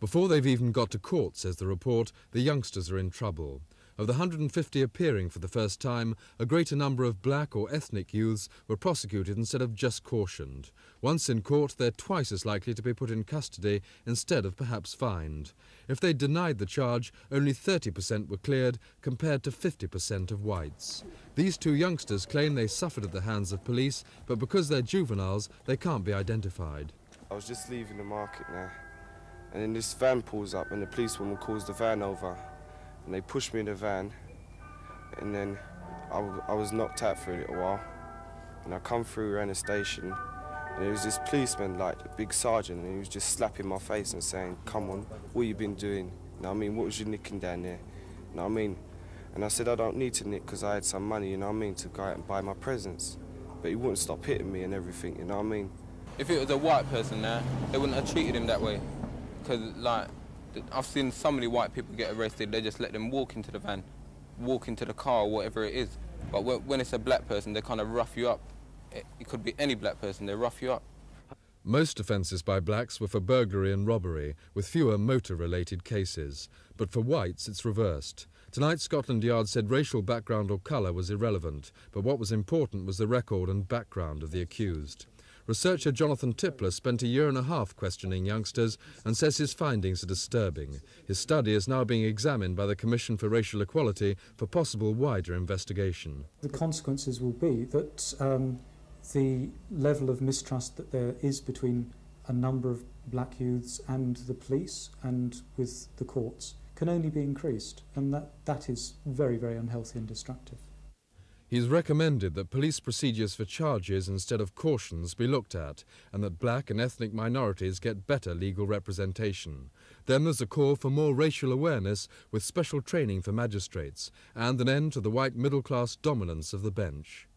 Before they've even got to court, says the report, the youngsters are in trouble. Of the 150 appearing for the first time, a greater number of black or ethnic youths were prosecuted instead of just cautioned. Once in court, they're twice as likely to be put in custody instead of perhaps fined. If they denied the charge, only 30% were cleared compared to 50% of whites. These two youngsters claim they suffered at the hands of police, but because they're juveniles, they can't be identified. I was just leaving the market now, and then this van pulls up and the policewoman calls the van over. And they pushed me in the van, and then I was knocked out for a little while. And I come through around the station, and there was this policeman, like a big sergeant, and he was just slapping my face and saying, "Come on, what you been doing? You know what I mean? What was you nicking down there? You know what I mean?" And I said, "I don't need to nick because I had some money, you know what I mean, to go out and buy my presents." But he wouldn't stop hitting me and everything, you know what I mean? If it was a white person there, they wouldn't have treated him that way. Because, like, I've seen so many white people get arrested, they just let them walk into the van, walk into the car or whatever it is. But when it's a black person, they kind of rough you up. It could be any black person, they rough you up. Most offences by blacks were for burglary and robbery, with fewer motor-related cases. But for whites, it's reversed. Tonight, Scotland Yard said racial background or colour was irrelevant, but what was important was the record and background of the accused. Researcher Jonathan Tippler spent a year and a half questioning youngsters and says his findings are disturbing. His study is now being examined by the Commission for Racial Equality for possible wider investigation. The consequences will be that the level of mistrust that there is between a number of black youths and the police and with the courts can only be increased, and that is very, very unhealthy and destructive. He's recommended that police procedures for charges instead of cautions be looked at, and that black and ethnic minorities get better legal representation. Then there's a call for more racial awareness with special training for magistrates, and an end to the white middle-class dominance of the bench.